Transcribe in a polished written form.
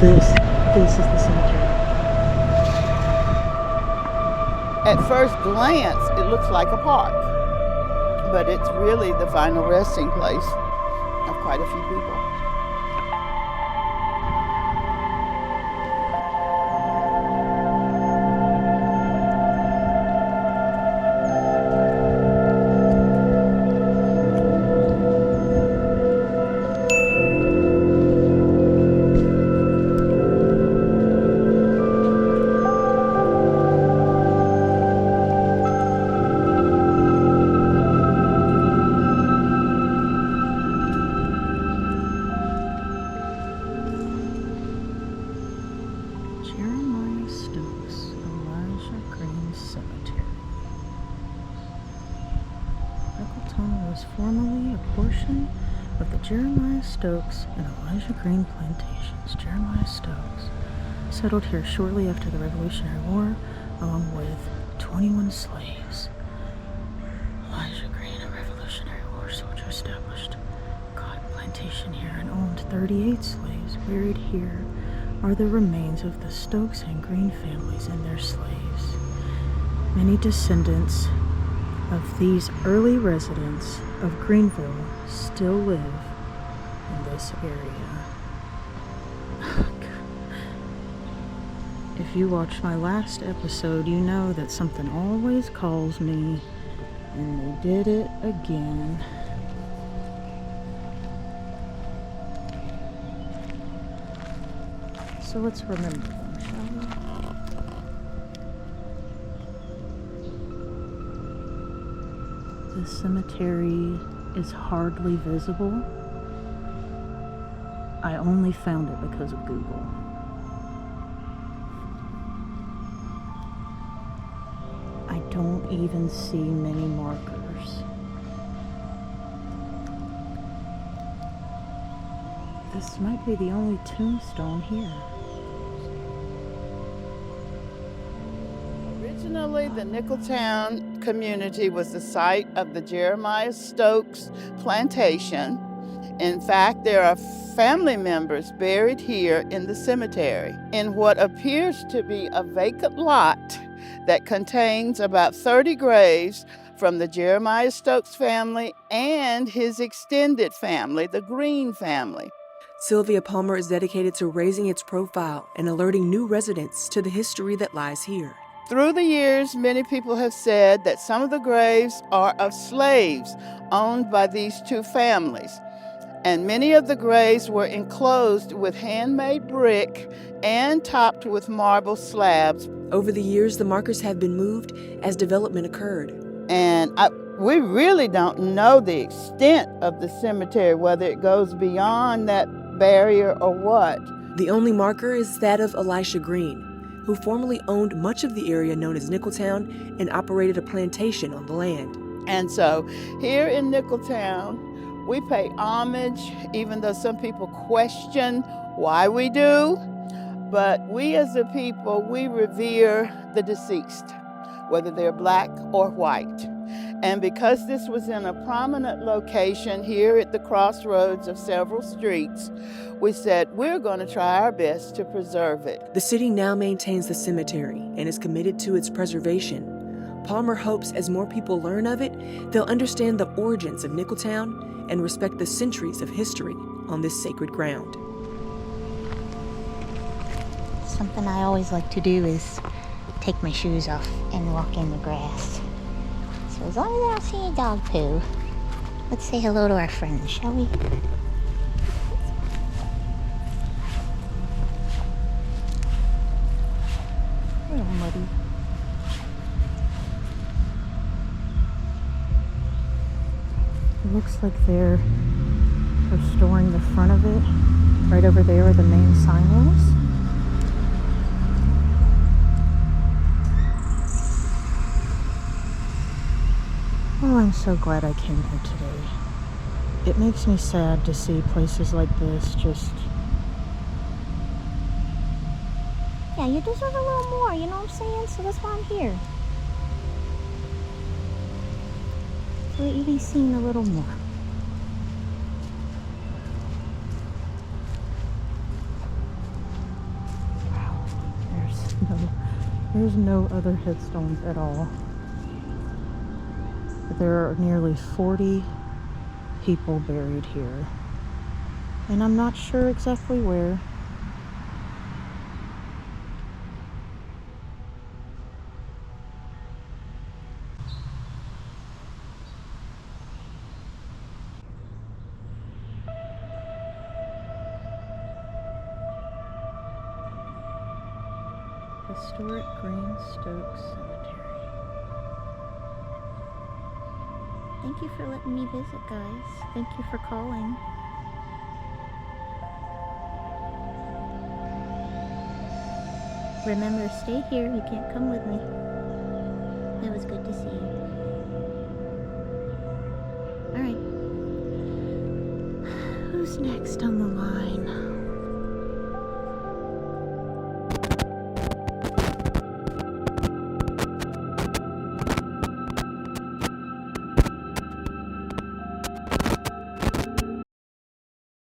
This is the cemetery. At first glance, it looks like a park, but it's really the final resting place of quite a few people. Formerly a portion of the Jeremiah Stokes and Elijah Green plantations. Jeremiah Stokes settled here shortly after the Revolutionary War, along with 21 slaves. Elijah Green, a Revolutionary War soldier, established a cotton plantation here and owned 38 slaves. Buried here are the remains of the Stokes and Green families and their slaves. Many descendants of these early residents of Greenville still live in this area. If you watched my last episode, you know that something always calls me, and they did it again. So let's remember them, shall we? The cemetery is hardly visible. I only found it because of Google. I don't even see many markers. This might be the only tombstone here. Originally, the Nicholtown community was the site of the Jeremiah Stokes plantation. In fact, there are family members buried here in the cemetery in what appears to be a vacant lot that contains about 30 graves from the Jeremiah Stokes family and his extended family, the Green family. Sylvia Palmer is dedicated to raising its profile and alerting new residents to the history that lies here. Through the years, many people have said that some of the graves are of slaves owned by these two families, and many of the graves were enclosed with handmade brick and topped with marble slabs. Over the years, the markers have been moved as development occurred. And we really don't know the extent of the cemetery, whether it goes beyond that barrier or what. The only marker is that of Elisha Green, who formerly owned much of the area known as Nicholtown and operated a plantation on the land. And so here in Nicholtown, we pay homage, even though some people question why we do. But we as a people, we revere the deceased, whether they're black or white. And because this was in a prominent location here at the crossroads of several streets, we said we're going to try our best to preserve it. The city now maintains the cemetery and is committed to its preservation. Palmer hopes as more people learn of it, they'll understand the origins of Nicholtown and respect the centuries of history on this sacred ground. Something I always like to do is take my shoes off and walk in the grass. So as long as I don't see a dog poo, let's say hello to our friends, shall we? A little muddy. It looks like they're restoring the front of it. Right over there where the main sign is. Oh, I'm so glad I came here today. It makes me sad to see places like this just... Yeah, you deserve a little more, you know what I'm saying? So that's why I'm here. So that you be seen a little more. There's no other headstones at all. But there are nearly 40 people buried here. And I'm not sure exactly where. Historic Green-Stokes Cemetery. Thank you for letting me visit, guys. Thank you for calling. Remember, stay here. You can't come with me. It was good to see you. Alright. Who's next on the line?